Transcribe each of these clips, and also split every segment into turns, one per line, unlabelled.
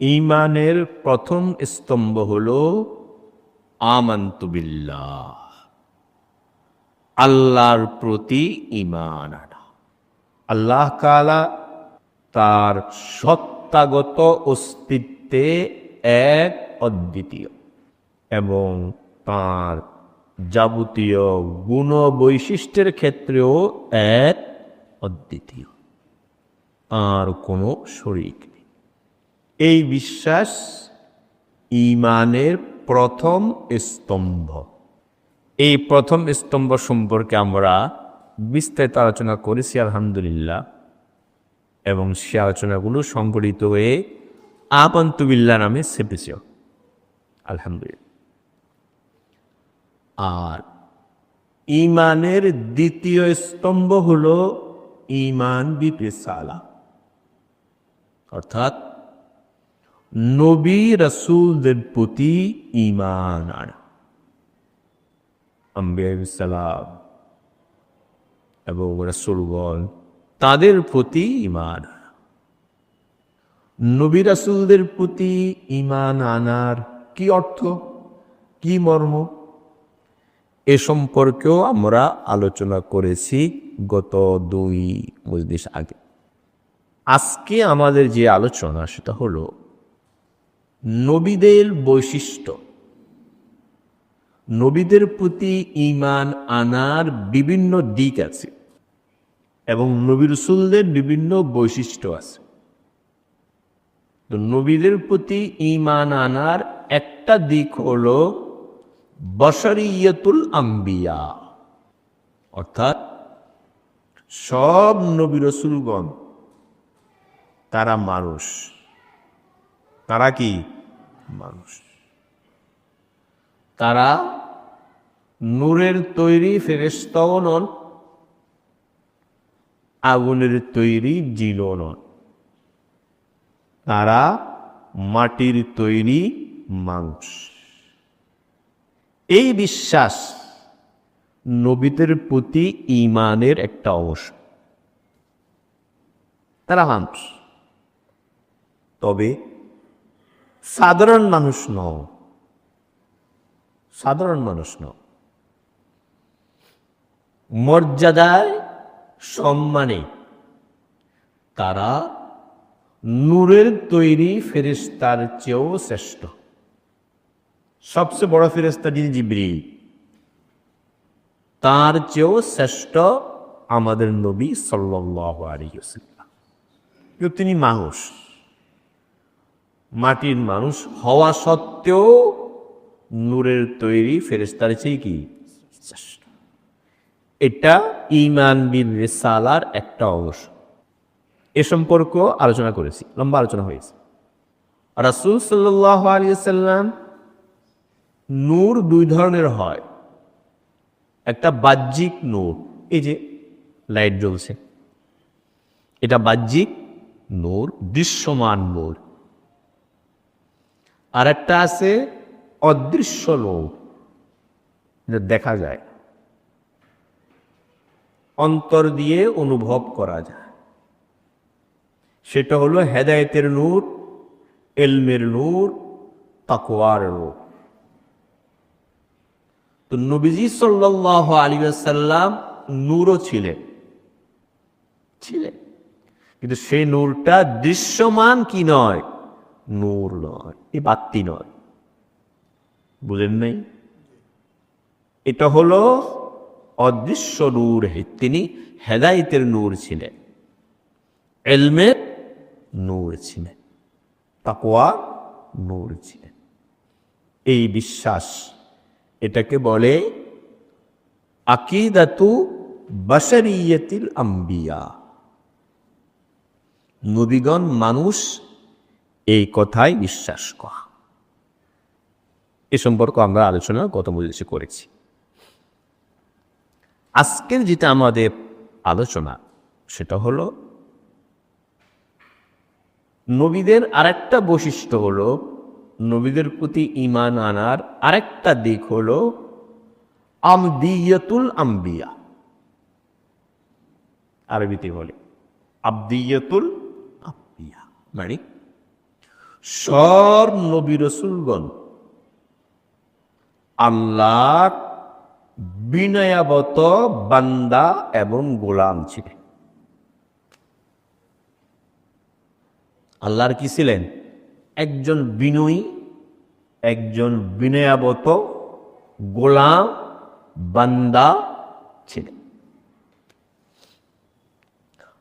ঈমানের প্রথম স্তম্ভ হলো আমানতু বিল্লাহ, আল্লাহর প্রতি ঈমান আনা। আল্লাহ তাআলা তার সত্তাগত অস্তিত্বে এক, অদ্বিতীয়, এবং তার যাবতীয় গুণ বৈশিষ্ট্যের ক্ষেত্রেও এক, অদ্বিতীয়, আর কোনো শরীক নেই। এই বিশ্বাস ঈমানের প্রথম স্তম্ভ। এই প্রথম স্তম্ভ সম্পর্কে আমরা বিস্তারিত আলোচনা করেছি আলহামদুলিল্লাহ, এবং সে আলোচনাগুলো সংকলিত হয়ে আমানতু বিল্লাহ নামে ছেপেছে আলহামদুলিল্লাহ। আর ঈমানের দ্বিতীয় স্তম্ভ হলো ঈমান বিরিসালাহ, অর্থাৎ নবী রাসূলদের প্রতি ঈমান আনা। আম্বিয়া সালাম এবং রাসূলগণ, তাদের প্রতি ঈমান আনা। নবী রাসূলদের প্রতি ঈমান আনার কি অর্থ, কি মর্ম, এ সম্পর্কেও আমরা আলোচনা করেছি গত 2 মজলিস আগে। আজকে আমাদের যে আলোচনা সেটা হলো নবীদের বৈশিষ্ট্য। নবীদের প্রতি ঈমান আনার বিভিন্ন দিক আছে এবং নবী রাসূলদের বিভিন্ন বৈশিষ্ট্য আছে। তো নবীদের প্রতি ঈমান আনার একটা দিক হলো বশরিয়তুল আম্বিয়া, অর্থাৎ সব নবী রাসূলগণ তারা মানুষ। তারা কি মানুষ? তারা নূরের তৈরি ফেরেশতাও নন, আগুনের তৈরি জিনও নন। তারা মাটির তৈরি মানুষ। এই বিশ্বাস নবীদের প্রতি ঈমানের একটা অংশ। তারা মানুষ, তবে সাধারণ মানুষ নয়। সাধারণ মানুষ নয়, মর্যাদায় সম্মানে তারা নূরের তৈরি ফেরেশতার চেয়েও শ্রেষ্ঠ। সবচেয়ে বড় ফেরেশতা যিনি জিবরিল, তার চেয়েও শ্রেষ্ঠ আমাদের নবী সাল্লাল্লাহু আলাইহি ওয়াসাল্লাম। কিন্তু তিনি মানুষ, মাটির মানুষ হওয়া সত্ত্বেও নূরের তৈরি ফেরেশতার চেয়ে কি শ্রেষ্ঠ। এটা ঈমান বিল রিসালার একটা অংশ। এ সম্পর্ক আলোচনা করেছি, লম্বা আলোচনা হয়েছে। রাসূল সাল্লাল্লাহু আলাইহি ওয়াসাল্লাম, নূর 2 ধরনের হয়। একটা বাহ্যিক নূর, এই যে লাইট জ্বলছে, এটা বাহ্যিক নূর, দৃশ্যমান নূর। আর একটা আছে অদৃশ্য নূর, যেটা দেখা যায়, অন্তর দিয়ে অনুভব করা যায়। সেটা হলো হেদায়েতের নূর, ইলমের নূর, তাকওয়ার নূর। তো নবীজি সাল্লাল্লাহু আলাইহি ওয়াসাল্লাম নূরও ছিলেন, কিন্তু সেই নূরটা দৃশ্যমান কি নয়, নূর নয়, এই বাতি নয়। বুঝেন নাই? এটা হলো অদৃশ্য নূর। তিনি হেদায়েতের নূর ছিলেন, ইলমের নূর ছিলেন, তাকওয়া নূর ছিলেন। এই বিশ্বাস, এটাকে বলে আকিদাতু বাশারিয়াতিল আম্বিয়া। নবীগণ মানুষ, এই কথাই বিশ্বাস করা। এ সম্পর্কে আমরা আলোচনা গত মজলিসে করেছি। আজকের যেটা আমাদের আলোচনা সেটা হলো নবীদের আরেকটা বৈশিষ্ট্য হলো, নবীদের প্রতি ঈমান আনার আরেকটা দিক হলো আমদিয়াতুল আম্বিয়া। আরবিতে বলে আবদিয়াতুল আম্বিয়া, মানে সব নবী রাসূলগণ আল্লাহর বিনয়াবত বান্দা এবং গোলাম ছিলেন। আল্লাহর কি ছিলেন? একজন বিনয়ী, একজন বিনয়াবত গোলাম বান্দা ছিলেন।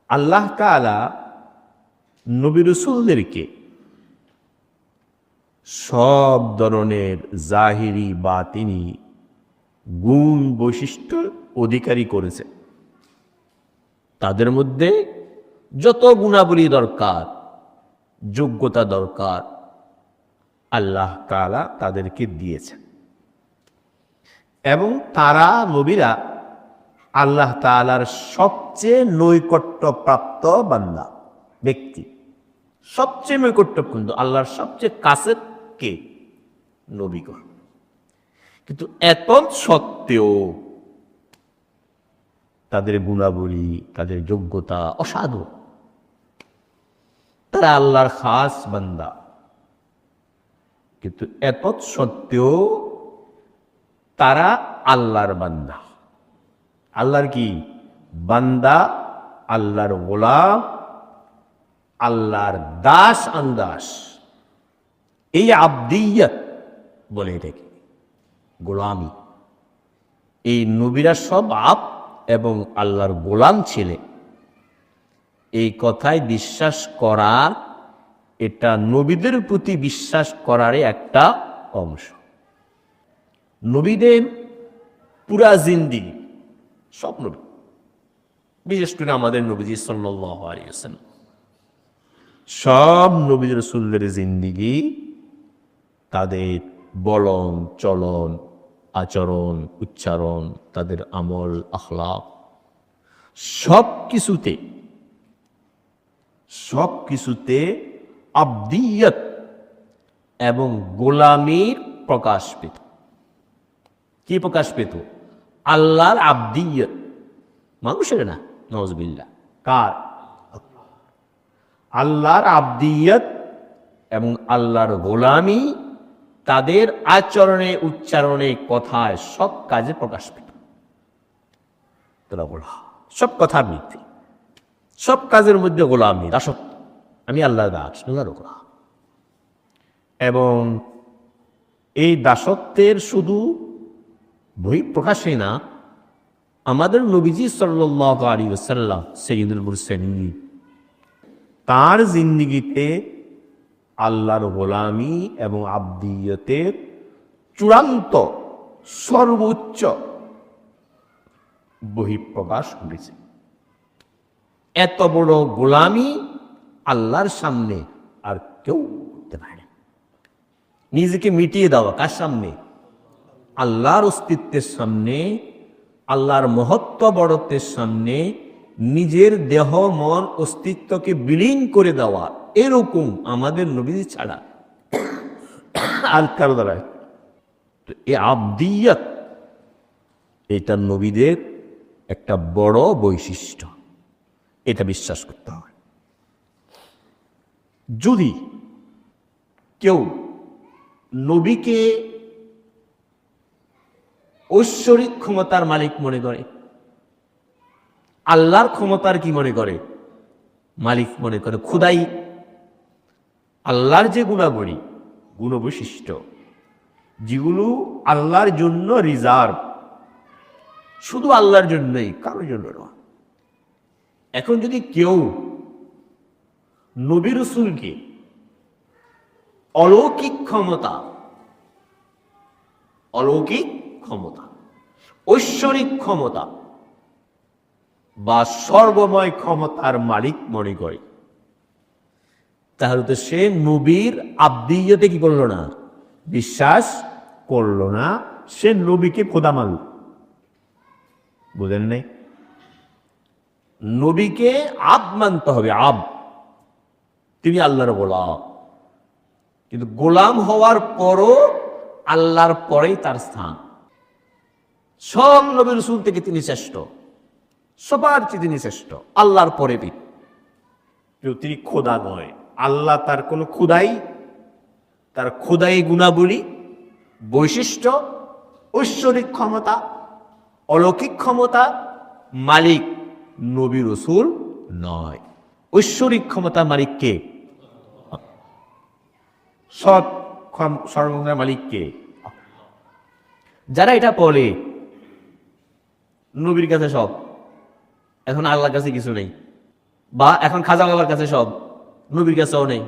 আল্লাহ তাআলা নবী রাসূলদেরকে সব ধরনের জাহিরি বাতিনি গুণ বৈশিষ্ট্য অধিকারী করেছে। তাদের মধ্যে যত গুণাবলী দরকার, যোগ্যতা দরকার, আল্লাহ তাআলা তাদেরকে দিয়েছেন। এবং তারা নবীরা আল্লাহ তাআলার সবচেয়ে নৈকট্যপ্রাপ্ত বান্দা ব্যক্তি, সবচেয়ে নৈকট্যপূর্ণ, আল্লাহর সবচেয়ে কাছের কে? নবীগণ। কিন্তু এত সত্ত্বেও তাদের গুণাবলী, তাদের যোগ্যতা অসাধু। তারা আল্লাহর খাস বান্দা, কিন্তু এত সত্ত্বেও তারা আল্লাহর বান্দা। আল্লাহর কি বান্দা, আল্লাহর গোলাম, আল্লাহর দাস আন্দাস। এই আবদিয়ত বলে এটাকে, গোলামি। এই নবীরা সব এবং আল্লাহর গোলাম ছিলেন। এই কথায় বিশ্বাস করা, এটা নবীদের প্রতি বিশ্বাস করারই একটা অংশ। নবীদের পুরা জিন্দেগি, সব নবী, বিশেষ করে আমাদের নবীজি সাল্লাল্লাহু আলাইহি ওয়াসাল্লাম, সব নবী রাসূলদের জিন্দেগি, তাদের বলন চলন, আচরণ, উচ্চারণ, তাদের আমল আখলাক, সব কিছুতে আবদিয়ত এবং গোলামীর প্রকাশ পেত। কি প্রকাশ পেত? আল্লাহর আবদিয়ত, মানুষের না, নাউজুবিল্লাহ। কার? আল্লাহর আবদিয়ত এবং আল্লাহর গোলামি তাদের আচরণে, উচ্চারণে, কথায়, সব কাজে প্রকাশ পেত। তারা গোলাম, সব কথার মধ্যে, সব কাজের মধ্যে গোলামি, দাসত্ব। আমি আল্লাহর দাস, আল্লাহর গোলাম। এবং এই দাসত্বের শুধু বহিঃপ্রকাশই না, আমাদের নবীজি সাল্লাল্লাহু আলাইহি ওয়াসাল্লাম সাইয়্যিদুল মুরসালিন, তার জিন্দেগিতে আল্লাহর গোলামি এবং আবদিয়তের চূড়ান্ত সর্বোচ্চ বহিঃপ্রকাশ ঘটেছে। এত বড় গোলামি আল্লাহর সামনে আর কেউ করতে পারে না। নিজেকে মিটিয়ে দেওয়া কার সামনে? আল্লাহর অস্তিত্বের সামনে, আল্লাহর মহত্ব বড়ত্বের সামনে নিজের দেহ মন অস্তিত্বকে বিলীন করে দেওয়া, এরকম আমাদের নবী ছাড়া আর কারো দ্বারা। এই আবদিয়ত, এটা নবীদের একটা বড় বৈশিষ্ট্য, এটা বিশ্বাস করতে হয়। যদি কেউ নবীকে ঐশ্বরিক ক্ষমতার মালিক মনে করে, আল্লাহর ক্ষমতার কি মনে করে? মালিক মনে করে, খুদাই, আল্লাহর যে গুণাবলী, গুণবৈশিষ্ট্য, যেগুলো আল্লাহর জন্য রিজার্ভ, শুধু আল্লাহর জন্যই, কারোর জন্য নয়। এখন যদি কেউ নবী রাসূলকে অলৌকিক ক্ষমতা, ঐশ্বরিক ক্ষমতা বা সর্বময় ক্ষমতার মালিক মনে করে, তাহলে তো সে নবীর আবদিয়তে কি করলো না? বিশ্বাস করলো না। সে নবীকে খোদা মানল। বুঝেন নাই? নবীকে আব মানতে হবে, আব। তিনি আল্লাহর গোলাম, কিন্তু গোলাম হওয়ার পরও আল্লাহর পরেই তার স্থান। সব নবী রাসূল থেকে তিনি শ্রেষ্ঠ, সবার চেয়ে তিনি শ্রেষ্ঠ, আল্লাহর পরে তিনি খোদা নয়। আল্লাহ তার কোনো খুদাই তার খোদাই গুণাবলী, বৈশিষ্ট্য, ঐশ্বরিক ক্ষমতা, অলৌকিক ক্ষমতা মালিক নবী রাসূল নয়। ঐশ্বরিক ক্ষমতা মালিক কে? সৎ সর্বগুণের মালিক কে? যারা এটা বলে নবীর কাছে সব, এখন আল্লাহর কাছে কিছু নেই, বা এখন খাজা বাবার কাছে সব, নবীর কাছেও নেই,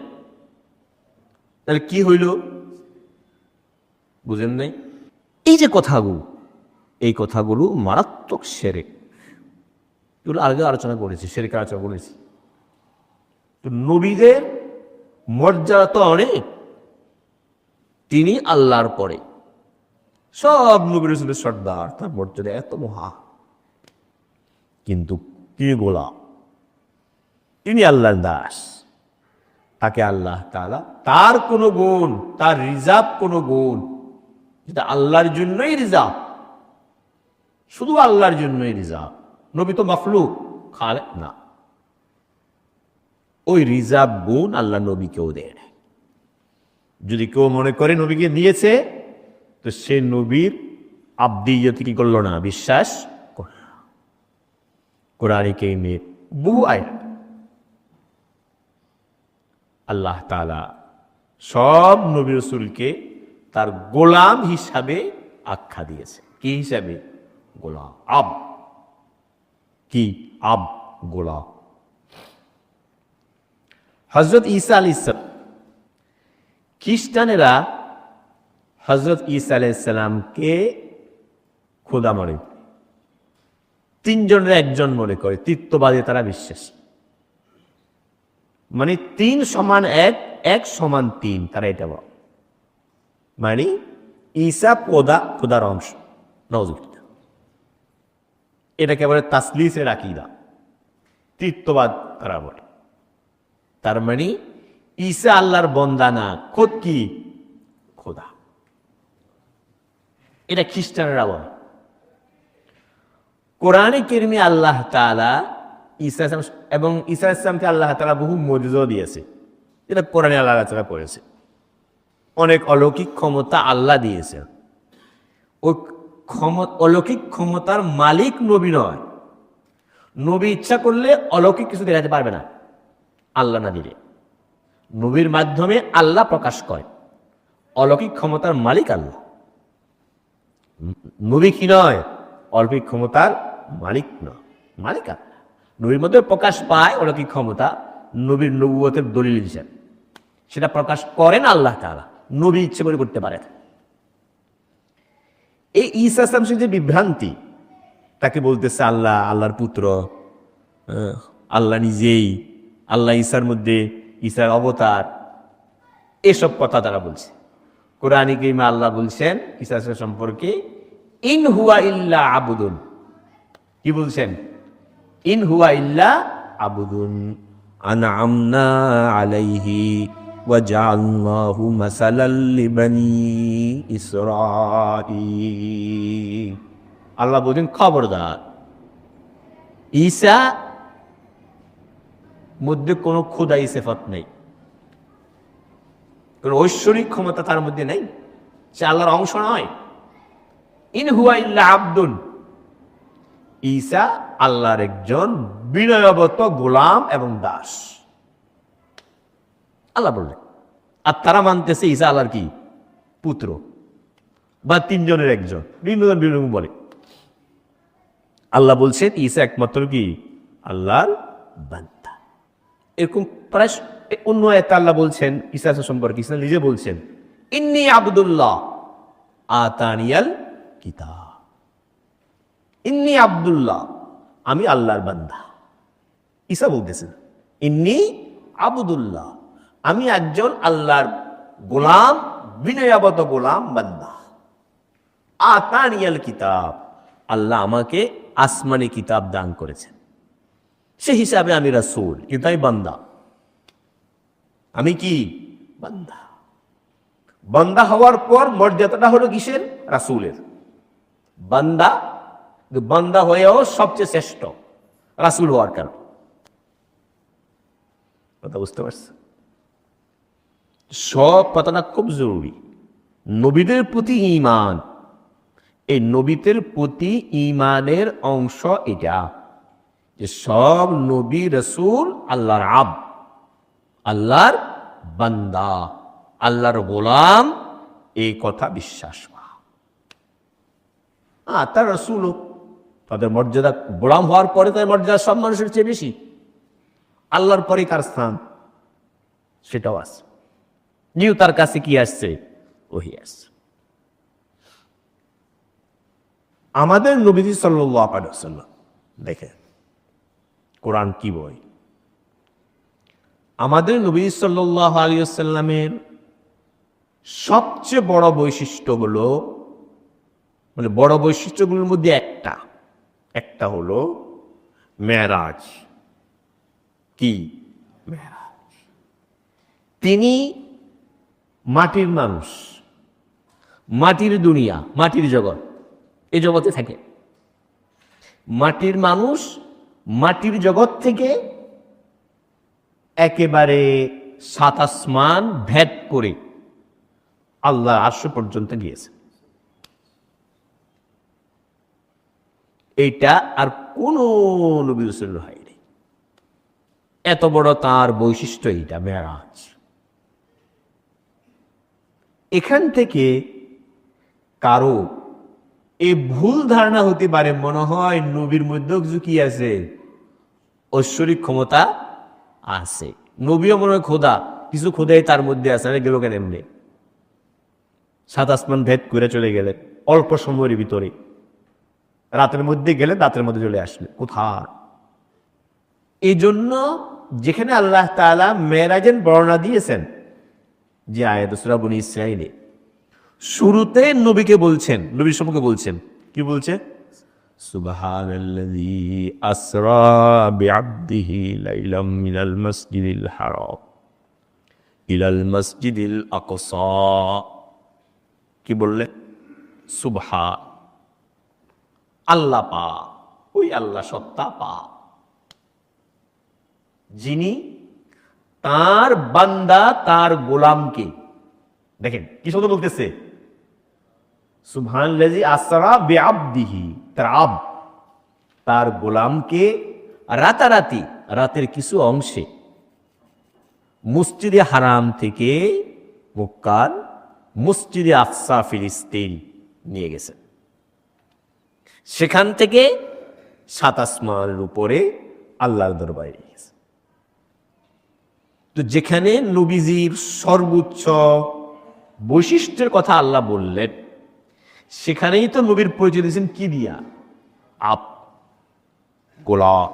তাহলে কি হইল? বুঝেন নাই? এই যে কথাগুলো, এই কথাগুলো মারাত্মক শিরক। এগুলো আগে আলোচনা করেছি, শিরকের আলোচনা করেছি। তো নবীদের মর্যাদা তো অনেক, তিনি আল্লাহর পরে, সব নবী রাসূলের সর্দার, তার মর্যাদা এত মহা। কিন্তু তিনি গোলাম, তিনি আল্লাহর দাস। তাকে আল্লাহ তাআলা তার কোনো গুণ, তার রিজার্ভ কোনো গুণ, যেটা আল্লাহর জন্যই রিজার্ভ, শুধু আল্লাহর জন্যই রিজার্ভ। নবী তো মাখলুক, খালেক না। ওই রিজার্ভ গুণ আল্লাহ নবীকেও দেয়। যদি কেউ মনে করে নবীকে দিয়েছে, তো সে নবীর আব্দিয়ত কি করলো না, বিশ্বাস করল না। কোরআনে কারীমে বহু আয়াত আল্লাহ তাআলা সব নবী রাসূলকে তার গোলাম হিসাবে আখ্যা দিয়েছে। কি হিসাবে? গোলাম, আব। কি? আব, গোলাম। হযরত ঈসা আলাইহিস সালাম, খ্রিস্টানেরা হযরত ঈসা আলাইহিস সালামকে খোদা মনে করে, তিনজনের একজন মনে করে, তৃতীয়বাদী তারা বিশ্বাস। মানে 3 সমান 1, 1 সমান 3, তারা এটা বলে। মানে ঈসা খোদার অংশ। নাউযুবিল্লাহ। এটাকে বলে তাসলিসের আকীদা, তৃতীয়বাদ তারা বলে। তার মানে ঈসা আল্লাহর বান্দা না, খোদ কি? খোদা। এটা খ্রিস্টানরা বলে। কোরআনে কারীমে আল্লাহ তাআলা ঈসা এবং ঈসা আলাইহিস সালামকে আল্লাহ তাআলা বহু মুজিজা দিয়েছে, যেটা কোরআনে আল্লাহ তাআলা পড়েছে। অনেক অলৌকিক ক্ষমতা আল্লাহ দিয়েছে। ওই অলৌকিক ক্ষমতার মালিক নবী নয়। নবী ইচ্ছা করলে অলৌকিক কিছু দেখাতে পারবে না, আল্লাহ না দিলে। নবীর মাধ্যমে আল্লাহ প্রকাশ করে। অলৌকিক ক্ষমতার মালিক আল্লাহ। নবী কি নয়? অলৌকিক ক্ষমতার মালিক নয়, মালিক আল্লাহ। নবীর মধ্যে প্রকাশ পায় অলৌকিক ক্ষমতা, নবীর নবুয়তের দলিল হিসেবে। সেটা প্রকাশ করেন আল্লাহ তাআলা, নবী ইচ্ছে করে করতে পারে। এই ঈসা আলাইহিস সালাম যে বিভ্রান্তি, তাকে বলতেছে আল্লাহ, আল্লাহর পুত্র, আল্লাহ নিজেই, আল্লাহ ঈসার মধ্যে, ঈসার অবতার, এসব কথা তারা বলছে। কোরআনে কারীমে আল্লাহ বলছেন ঈসা সম্পর্কে, ইন হুয়া ইল্লা আবুদুন। কি বলছেন? ইন হুয়া ইল্লা আবুদুন আনআমনা আলাইহি ওয়া জাআলনাহু মাসালাল লিবানি ইসরাঈল। আল্লাহ বলেন, খবরদার, ঈসা মধ্যে কোনো খোদাই সিফাত নেই, কোনো ঐশ্বরিক ক্ষমতা তার মধ্যে নেই, সে আল্লাহর অংশ নয়। ইন হুয়া ইল্লা আবদুন, ঈসা আল্লাহর একজন বিনয়বত গোলাম এবং দাস, আল্লাহ বললেন। আর তারা মানতেছে ঈসা আল্লাহর কি? পুত্র, বা 3 জনের একজন, বিভিন্ন বিভিন্ন বলে। আল্লাহ বলছেন ঈসা একমাত্র কি? আল্লাহর বান্দা। এরকম প্রায় অন্য আয়াতে আল্লাহ বলছেন ঈসা সম্পর্কে, ঈসা নিজে বলছেন, ইন্নী আব্দুল্লাহ আতানিয়াল কিতাব। ইন্নী আব্দুল্লাহ, আমি আল্লাহর বান্দা। ঈসা বলতেছেন, ইন্নী আব্দুল্লাহ, আমি একজন আল্লাহর গোলাম, বিনয়াবত গোলাম, বান্দা। আতানিয়াল কিতাব, আল্লাহ আমাকে আসমানি কিতাব দান করেছেন, সে হিসাবে আমি রাসূল, কিন্তু আমি বান্দা। আমি কি? বান্দা। বান্দা হওয়ার পর মর্যাদাটা হলো কিসের? রাসূলের। বান্দা, বান্দা হয়েও সবচেয়ে শ্রেষ্ঠ রাসূল হওয়ার কারণ। কথা বুঝতে পারছেন? সব কথাটা খুব জরুরি। নবীদের প্রতি ঈমান, এই নবীদের প্রতি ঈমানের অংশ এটা যে সব নবী রাসূল আল্লাহর আব্দ, আল্লাহর বান্দা, আল্লাহর গোলাম, এই কথা বিশ্বাস করা। তার রাসূল, তাদের মর্যাদা, গোলাম হওয়ার পরে তার মর্যাদা সব মানুষের চেয়ে বেশি। আল্লাহর পরে কার স্থান সেটাও আছে। নিউ তার কাছে কি আসছে? ওহী আসছে। আমাদের নবীজি সাল্লাল্লাহু আলাইহি ওয়াসাল্লাম, দেখেন কোরআন কি বই। আমাদের নবী সাল্লাল্লাহু আলাইহি ওয়াসাল্লামের সবচেয়ে বড় বৈশিষ্ট্য হলো, মানে বড় বৈশিষ্ট্যগুলোর মধ্যে একটা হলো মেরাজ। কি মেরাজ? তিনি মাটির মানুষ, মাটির দুনিয়া, মাটির জগৎ, এই জগতে থাকে। মাটির মানুষ, মাটির জগৎ থেকে একেবারে সাত আসমান ভেদ করে আল্লাহর আরশ পর্যন্ত গিয়েছে। এইটা আর কোন নবী রাসূল হয়নি। এত বড় তার বৈশিষ্ট্য এইটা মেরাজ। এখান থেকে কারো এই ভুল ধারণা হতে পারে, মনে হয় নবীর মধ্যেও কিছু কি আছে, ঐশ্বরিক ক্ষমতা আছে। নবীও মনে হয় খোদা, কিছু খোদাই তার মধ্যে আছে, না গেল কেন এমনি? সাত আসমান ভেদ করে চলে গেলেন অল্প সময়ের ভিতরে, রাতের মধ্যে গেলেন, রাতের মধ্যে চলে আসলেন। কোথায়? এই জন্য যেখানে আল্লাহ তাআলা মেরাজের বর্ণনা দিয়েছেন, যে আয়াত সূরা বনী ইসরাঈলে শুরুতে নবীকে বলছেন, নবীর সম্পর্কে বলছেন, কি বলছে? সুবহানাল্লাযী আসরা বিআবদিহি লাইলাম মিনাল মাসজিদিল হারাম ইলাল মাসজিদিল আকসা। কি বললেন? সুবহান, আল্লাহ পাক, ওই আল্লাহ সত্তা পাক, যিনি তার বান্দা, তার গোলামকে, দেখেন কি শব্দ বলতেছে, সুবহানাল্লাযী আসরা বিআবদিহি, তার আব্দ, তার গোলামকে রাতারাতি, রাতের কিছু অংশে মসজিদে হারাম থেকে মক্কার মসজিদে আকসা ফিলিস্তিন নিয়ে গেছেন। সেখান থেকে সাত আসমানের উপরে আল্লাহর দরবারে নিয়ে গেছে। তো যেখানে নবীজির সর্বোচ্চ বৈশিষ্ট্যের কথা আল্লাহ বললেন, সেখানেই তো নবীর পরিচয় দিয়েছেন কি দিয়া? আপ, গোলাম,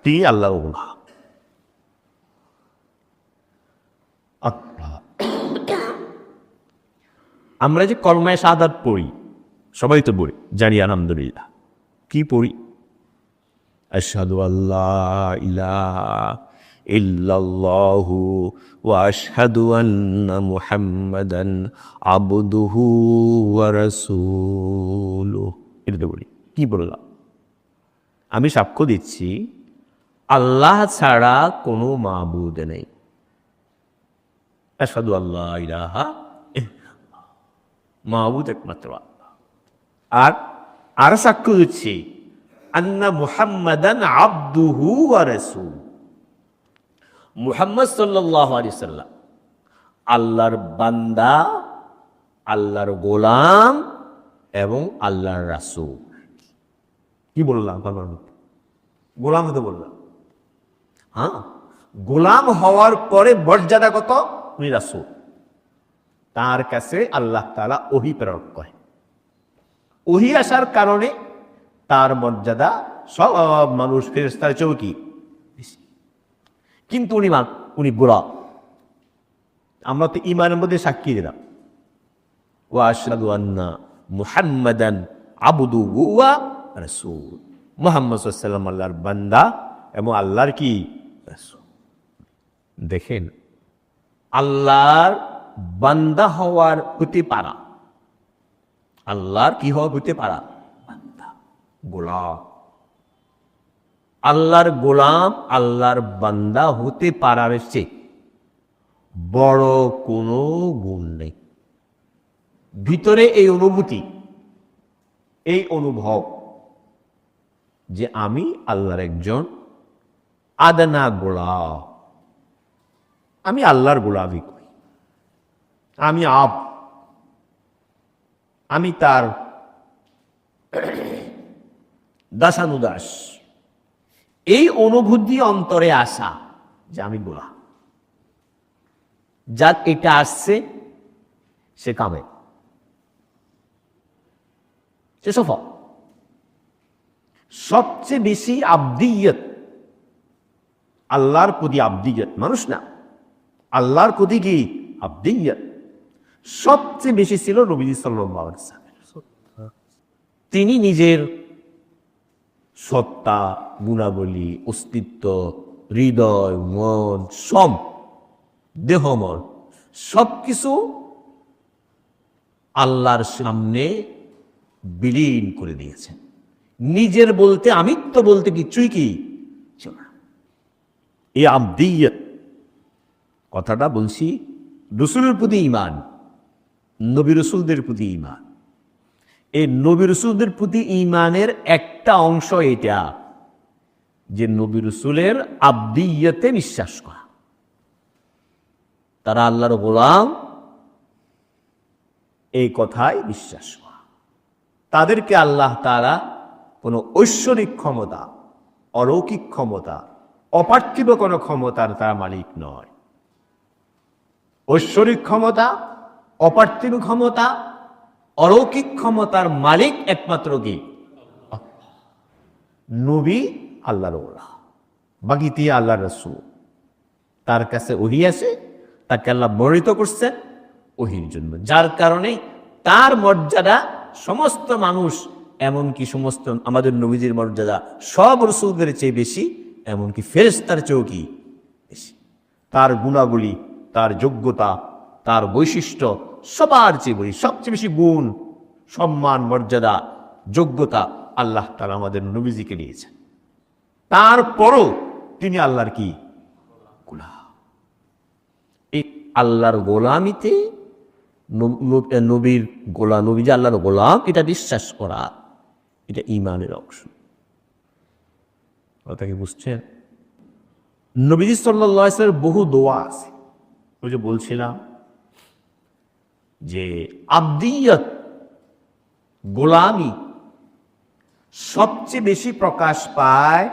তিনি আল্লাহর গোলাম। আমরা যে কলমায়ে শাহাদাত পড়ি, সবাই তো পড়ি, জানি আলহামদুলিল্লাহ। কি পড়ি? আশহাদু আল্লা ইলাহা ইল্লাল্লাহু ওয়া আশহাদু আন্না মুহাম্মাদান আবদুহু ওয়া রাসূলুহু। এটা তো বলি। কি বললাম? আমি সাক্ষ্য দিচ্ছি আল্লাহ ছাড়া কোনো মাবুদ নেই। আশহাদু আল্লা ইলাহা, মাবুদ একমাত্র আল্লাহ। আর সাক্ষ্য দিচ্ছি আন্না মুহাম্মাদান আবদুহু ওয়া রাসূলুহু, মুহাম্মদ সাল্লাল্লাহু আলাইহি সাল্লাম আল্লাহর বান্দা, আল্লাহর গোলাম এবং আল্লাহর রাসূল। কি বললাম? গোলাম হতে বললাম। গোলাম হওয়ার পরে মর্যাদা কত? উনি রাসূল। তার কাছে আল্লাহ তাআলা ওহী প্রেরণ করে। ওহী আসার কারণে তার মর্যাদা সব মানুষ ফেরেশতার চেয়েও কি বেশি। কিন্তু উনি গোলাম। আমরা তো ঈমানের মধ্যে সাক্ষী দিলাম, ওয়া আশহাদু আন্না মুহাম্মাদান আবদুহু ওয়া রাসূল, মুহাম্মদ সাল্লাল্লাহু আলাইহি ওয়াসাল্লাম আল্লাহর বান্দা এবং আল্লাহর কি রাসূল। দেখেন, আল্লাহর বান্দা হওয়ার হতে পারা, আল্লাহর কি হওয়া হতে পারা? বান্দা, গোলাম। আল্লাহর গোলাম, আল্লাহর বান্দা হতে পারার চেয়ে বড় কোনো গুণ নেই। ভিতরে এই অনুভূতি, এই অনুভব যে আমি আল্লাহর একজন আদনা গোলাম, আমি আল্লাহর গোলামি করি, আমি আমি তার দাসানুদাস। এই অনুভূতি অন্তরে আসা যে আমি গোলাম, যার এটা আসছে সে কামে, সে সফল। সবচেয়ে বেশি আবদিয়ত, আল্লাহর প্রতি আবদিয়ত, মানুষ না, আল্লাহর প্রতি কি আবদিয়ত সবচেয়ে বেশি ছিল নবীজি সাল্লাল্লাহু আলাইহি ওয়াসাল্লাম। তিনি নিজের সত্তা, গুণাবলী, অস্তিত্ব, হৃদয়, মন, সব দেহ, মন সবকিছু আল্লাহর সামনে বিলীন করে দিয়েছেন। নিজের বলতে, আমিত্ব বলতে কিছুই কি ছিল না। এই আবদিয়ত কথাটা বলছি, রসুলের প্রতি ঈমান, নবী রসুলদের প্রতি ঈমান। এই নবী রসুলদের প্রতি ঈমানের একটা অংশ এটা যে নবী রসুলের আবদিয়তে বিশ্বাস করা, তারা আল্লাহর গোলাম এই কথায় বিশ্বাস করা। তাদেরকে আল্লাহ তাআলা কোনো ঐশ্বরিক ক্ষমতা, অলৌকিক ক্ষমতা, অপার্থিব কোনো ক্ষমতার তারা মালিক নয়। ঐশ্বরিক ক্ষমতা, অপার্থিব ক্ষমতা, অলৌকিক ক্ষমতার মালিক একমাত্র কি নবী, আল্লাহর গোলাম, বাকি দিয়ে আল্লাহর রাসূল। তার কাছে ওহী আছে, তাকে আল্লাহ বর্ণিত করছেন ওহীর জন্য, যার কারণে তার মর্যাদা সমস্ত মানুষ, এমনকি সমস্ত আমাদের নবীজির মর্যাদা সব রাসূলদের চেয়ে বেশি, এমনকি ফেরেশতার চেয়েও কি বেশি। তার গুণাবলী, তার যোগ্যতা, তার বৈশিষ্ট্য সবার চেয়ে বলি, সবচেয়ে বেশি গুণ, সম্মান, মর্যাদা, যোগ্যতা আল্লাহ তাআলা আমাদের নবীজিকে দিয়েছেন। তারপরও তিনি আল্লাহর কি গোলাম। এই আল্লাহর গোলামিতে নবীর গোলাম, নবী যে আল্লাহর গোলাম এটা বিশ্বাস করা, এটা ঈমানের অংশ। কথা কি বুঝছেন? নবীজি সাল্লাল্লাহু আলাইহি ওয়াসাল্লামের বহু দোয়া আছে। ওই যে বলছিলাম যে আবদিয়ত, গোলামি সবচেয়ে বেশি প্রকাশ পায়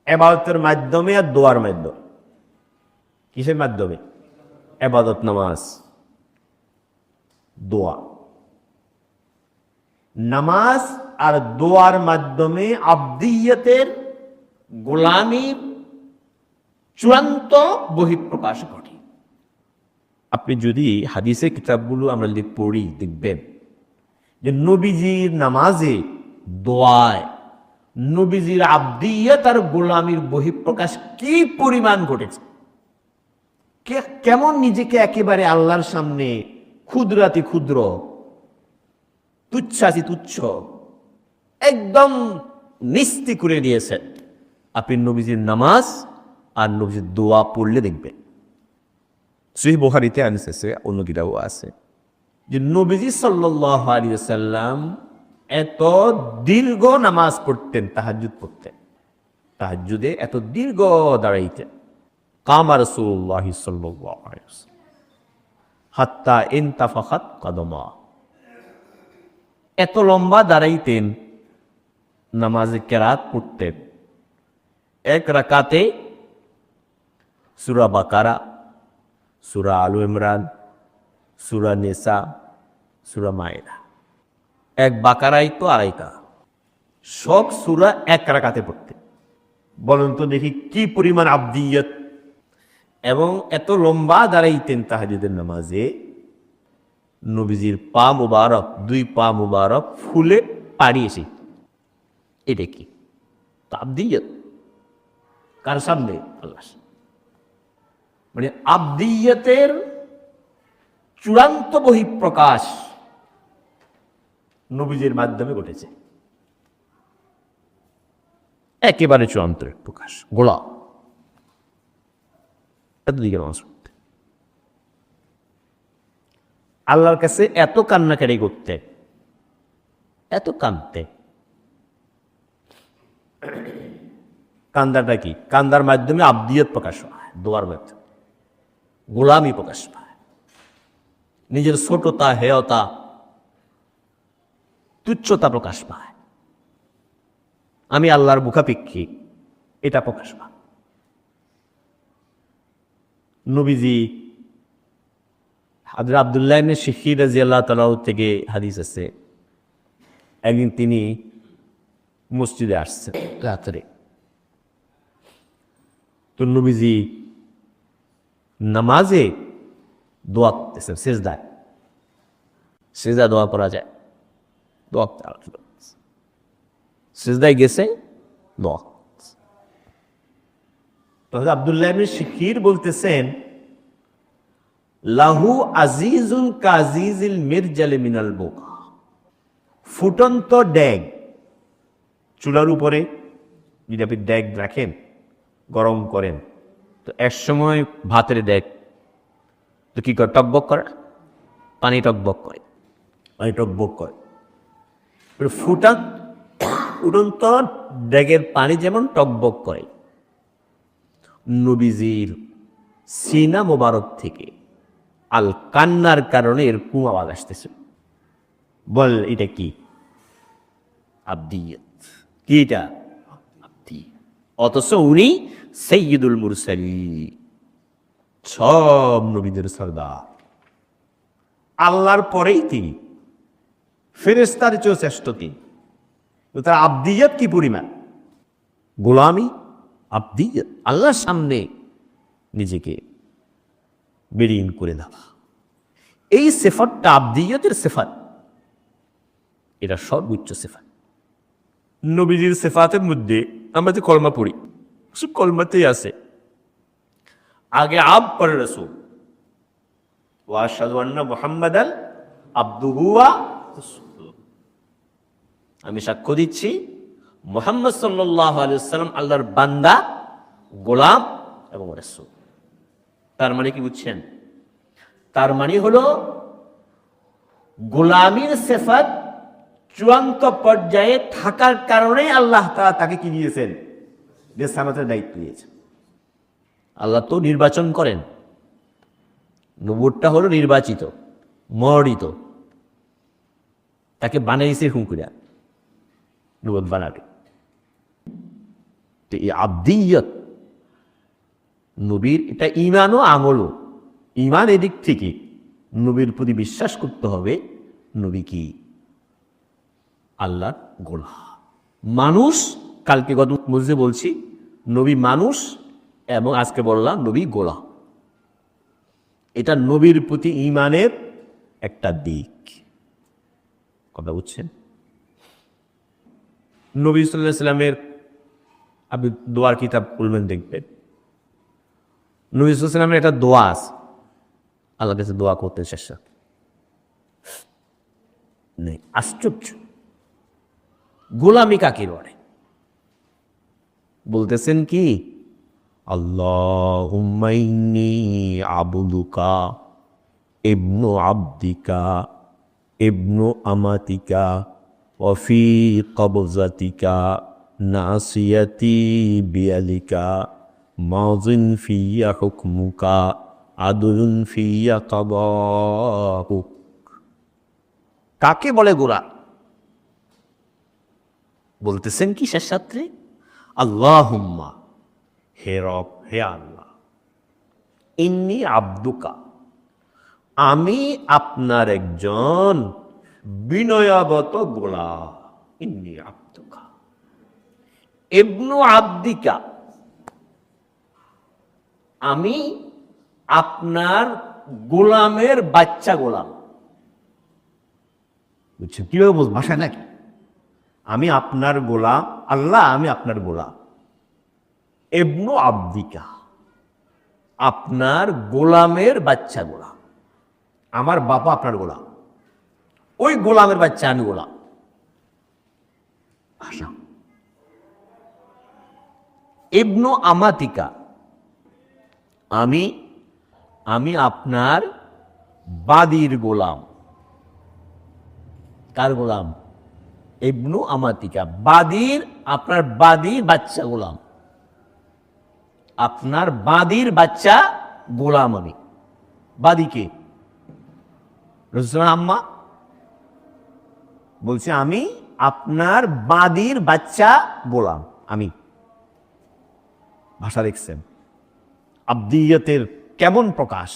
ইবাদতের মাধ্যমে আর দোয়ার মাধ্যমে। কিসের মাধ্যমে? ইবাদত, নামাজ, দোয়া। নামাজ আর দোয়ার মাধ্যমে আবদিয়তের, গোলামির চূড়ান্ত বহিঃপ্রকাশ ঘটে। আপনি যদি হাদিসের কিতাবগুলো আমরা পড়ি, দেখবেন যে নবীজির নামাজে, দোয়ায়, নবীজির আবদিয়ত আর গোলামির বহিঃপ্রকাশ কি পরিমাণ ঘটেছে। কেমন নিজেকে একেবারে আল্লাহর সামনে ক্ষুদ্রাতি ক্ষুদ্র, তুচ্ছাতি তুচ্ছ, একদম নিস্তি করে দিয়েছেন। আপনি নবীজির নামাজ আর নবীজির দোয়া পড়লে দেখবেন। সহিহ বুখারীতে আছে, অন্য কিতাবও আছে, যে নবীজি সাল্লাল্লাহু আলাইহি ওয়াসাল্লাম এত দীর্ঘ নামাজ পড়তেন, তাহাজ্জুদ পড়তেন, তাহাজ্জুদে এত দীর্ঘ দাঁড়াইতেন। কামা রাসূলুল্লাহ সাল্লাল্লাহু আলাইহি ওয়াসাল্লাম হাত্তা ইনতাফাখাত কদমা, এত লম্বা দাঁড়াইতেন, নামাজে কেরাত পড়তেন। এক রাকাতে সূরা বাকারা, সূরা আলে ইমরান, সূরা নিসা, সূরা মায়েদা, এক বাকারাই তো আড়াইটা, সব সূরা এক রাকাতে পড়তেন। বলুন তো দেখি কি পরিমাণ আবদিয়ত। এবং এত লম্বা দাঁড়াইতেন তাহাজ্জুদের নামাজে, নবীজির পা মুবারক, দুই পা মুবারক ফুলে পানি এসে। এটা কি আবদিয়ত? কার সামনে? আল্লাহ। মানে আবদিয়তের চূড়ান্ত বহিঃপ্রকাশ নবীজির মাধ্যমে ঘটেছে, একেবারে চূড়ান্ত প্রকাশ। গোলাম এতদিকে নামাজ পড়তে,
আল্লাহর কাছে এত কান্নাকারি করতে, এত কাঁদতে। কান্দাটা কি? কান্দার মাধ্যমে আব্দিয়ত প্রকাশ পায়, দোয়ার মাধ্যমে গোলামি প্রকাশ পায়, নিজের ছোটতা, হেয়তা, তুচ্ছতা প্রকাশ পায়, আমি আল্লাহর মুখাপেক্ষী, এটা প্রকাশ পায়। নবীজি হযরত আব্দুল্লাহ ইবনে শিখীর রাদিয়াল্লাহু তাআলা থেকে হাদিস আছে, একদিন তিনি মসজিদে আসছেন রাত্রে। তো নবীজি নামাজে দোয়া করতেছেন, সেজদায়, সেজদা দোয়া করা যায়, দোয়া সেজদায় গেছে দোয়া। তাহলে আব্দুল্লাহ ইবনে শিখীর বলতেছেন, লাহু আজিজুন কাজিজিল মিরজাল মিনাল বুকা। ফুটন্ত ড্যাগ, চুলার উপরে যদি আপনি ড্যাগ রাখেন, গরম করেন, তো এক সময় ভাতের ড্যাগ তো কি করে? টকবক করে, পানি টকবক করে, পানি টকবক করে। ফুটন্ত ড্যাগের পানি যেমন টকবক করে, নবীজির সিনা মোবারক থেকে আল কান্নার কারণে এরকম আওয়াজ আসতেছে। বল এটা কি? আব্দিয়ত। কি এটা? আব্দি। অথচ উনি সাইয়্যিদুল মুরসালিন, সব নবীদের সরদার, আল্লাহর পরেই তিনি, ফেরেশতার চেয়েও শ্রেষ্ঠ তিনি। তার আব্দিয়ত কি পরিমাণ! গোলামি, আব্দিয়ত, আল্লাহর সামনে নিজেকে বিলীন করে দেওয়া, এই সিফাতটা আব্দিয়তের সিফাত, এটা সর্বোচ্চ সিফাত। নবীজির সিফাতের মধ্যে আমরা যে কলমা পড়ি, সব কলমাতেই আছে আগে আব পরে রাসূল, ওয়া আশহাদু আন্না মুহাম্মাদান আবদুহু ওয়া রাসূলুহু। আমি সাক্ষ্য দিচ্ছি মুহাম্মদ সাল্লাল্লাহু আলাইহি ওয়াসাল্লাম আল্লাহর বান্দা, গোলাম এবং রাসূল। তার মানে কি বুঝছেন? তার মানে হলো গোলামীর সিফাত চূড়ান্ত পর্যায়ে থাকার কারণে আল্লাহ তাআলা তাকে কি দিয়েছেন? রিসালাতের দায়িত্ব দিয়েছেন। আল্লাহ তো নির্বাচন করেন, নবুয়তটা হলো নির্বাচিত, মনোনীত, তাকে বানাইছে হুকুরা নবুয়ত বানাবে। তো এই আব্দিয়ত নবীর, এটা ঈমান ও আমলও। ঈমান এদিক থেকে নবীর প্রতি বিশ্বাস করতে হবে, নবী কি? আল্লাহর গোলাম। মানুষ, কালকে গত মসজিদে বলছি নবী মানুষ, এবং আজকে বললাম নবী গোলাম। এটা নবীর প্রতি ঈমানের একটা দিক। কথা বুঝছেন? নবী সাল্লাল্লাহু আলাইহি সাল্লামের আপনি দোয়ার কিতাব খুলবেন, দেখবেন নবী সাল্লাল্লাহু আলাইহি সাল্লামের একটা দোয়া আছে, আল্লাহর কাছে দোয়া করতে চেষ্টা নেই। আশ্চর্য! গোলামি কাকে বলে? বলতেছেন কি, আল্লাহুম্মা ইন্নী আবদুকা ইবনু আবদিকা ইবনু আমাতিকা ওয়া ফি কবজাতিকা নাসিয়াতি বিয়ালিকা মাযিন ফিয়া হুকমুকা আদলুন ফিয়া কাদাউক। কাকে বলে গোলাম? বলতেছেন কি শেষ রাত্রে, আল্লাহুম্মা, হে রব, হে আল্লাহ, ইন্নী আব্দুকা, আমি আপনার একজন বিনয়াগত গোলাম। ইন্নী আব্দুকা ইবনু আব্দিকা, আমি আপনার গোলামের বাচ্চা গোলাম। বুঝছেন কিভাবে বল? ভাষা নাকি? আমি আপনার গোলাম, আল্লাহ আমি আপনার গোলাম। ইবনু আব্দিকা, আপনার গোলামের বাচ্চা গোলাম। আমার বাবা আপনার গোলাম, ওই গোলামের বাচ্চা আমি গোলাম। ভাষা। ইবনু আমাতিকা, আমি আপনার বাদীর গোলাম। কার গোলাম? ইবনু আমাতিকা, বাদীর, আপনার বাদীর বাচ্চা গোলাম, আপনার বাদীর বাচ্চা গোলাম আমি। বাদীকে রাসূলুল্লাহ আম্মা বলছে আমি আপনার বাদীর বাচ্চা গোলাম আমি। ভাষা দেখছেন আব্দিয়তের কেমন প্রকাশ,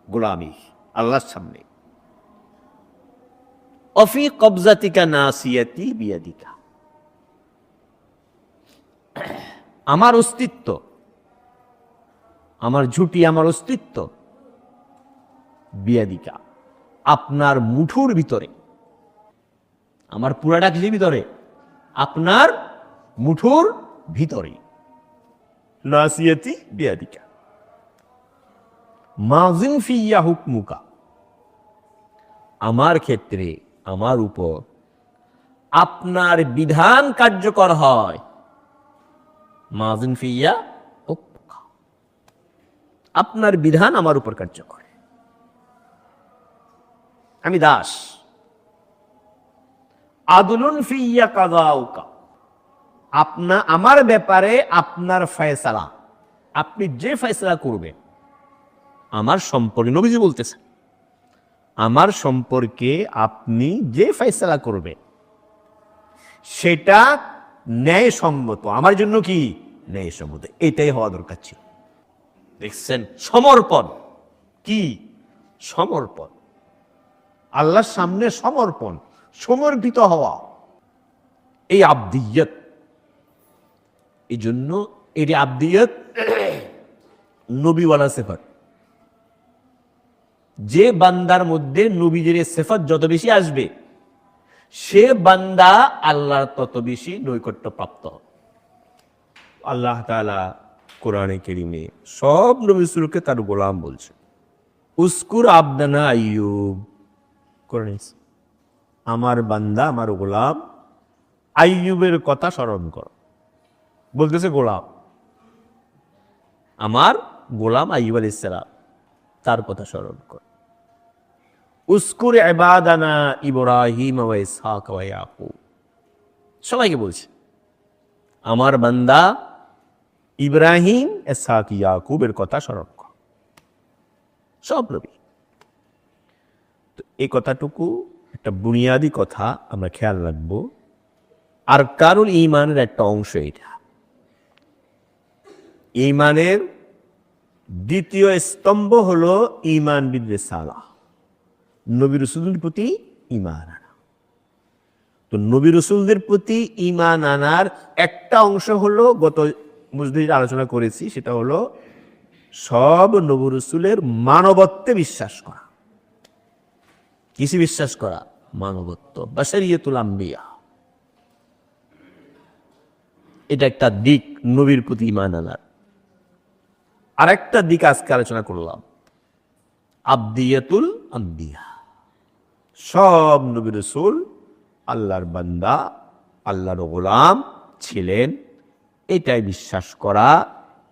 গোলামি আল্লাহর সামনে। অফি কবজাতিকা নাসিয়াতি বিয়াদিকা, আমার অস্তিত্ব, আমার ঝুঁটি, আমার অস্তিত্ব বিয়াদিকা, আপনার মুঠুর ভিতরে, আমার পুরাটা কিসের ভিতরে? আপনার মুঠুর ভিতরে। নাসিয়াতি বিয়াদিকা মাযিন ফিয়া হুকমুকা, আমার ক্ষেত্রে, আমার উপর আপনার বিধান কার্যকর হয়। মাযিন ফিয়া হুকমুকা, আপনার বিধান আমার উপর কার্যকর, আমি দাস। আদলুন ফিয়া কাযাউকা, আমার ব্যাপারে আপনার ফয়সালা, আপনি যে ফয়সালা করবেন আমার সম্পর্কে, নবীজি বলতেছেন আমার সম্পর্কে আপনি যে ফয়সালা করবেন সেটা ন্যায়সম্মত, আমার জন্য কি ন্যায়সম্মত, এটাই হওয়া দরকার ছিল। দেখছেন সমর্পণ, কি সমর্পণ, আল্লাহর সামনে সমর্পণ, সমর্পিত হওয়া, এই আব্দিয়ত। এই জন্য এটি আব্দিয়ত নবীওয়ালা সিফাত। যে বান্দার মধ্যে নবীজির সিফাত যত বেশি আসবে সে বান্দা আল্লাহর তত বেশি নৈকট্য প্রাপ্ত। আল্লাহ তাআলা কোরআনে কারীমে সব নবী রাসূলকে তার গোলাম বলছে। উসকুর আবদানা আইয়ুব, কোরআনে আমার বান্দা, আমার গোলাম আইয়ুবের কথা স্মরণ করো। বলতেছে গোলাম, আমার গোলাম আইয়ুব আলাইহিস সালাম, তার কথা স্মরণ কর। উসকুর ইবাদানা ইব্রাহিম ওয়া ইসহাক ওয়া ইয়াকুব, সবাইকে বলছে আমার বান্দা ইব্রাহিম, ইসহাক, ইয়াকুবের কথা স্মরণ কর, সব নবী। তো এই কথাটুকু একটা বুনিয়াদি কথা, আমরা খেয়াল রাখবো। আর কারুল ঈমানের একটা অংশ এটা। ঈমানের দ্বিতীয় স্তম্ভ হলো ঈমান বির রিসালাহ, নবী রাসূলের প্রতি ঈমান আনা। তো নবী রাসূলদের প্রতি ঈমান আনার একটা অংশ হলো, গত মজলিসে আলোচনা করেছি, সেটা হলো সব নবী রাসূলের মানবত্বে বিশ্বাস করা। কিসে বিশ্বাস করা? মানবত্ব, বাশারিয়াতুল আম্বিয়া। এটা একটা দিক নবীর প্রতি ঈমান আনার। আরেকটা দিক আজকে আলোচনা করলাম, আব্দিয়াতুল আম্বিয়া। সব নবী রাসূল আল্লাহর বান্দা, আল্লাহর গোলাম ছিলেন, এটাই বিশ্বাস করা।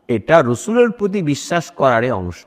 এটা রাসূলের প্রতি বিশ্বাস করারই অংশ।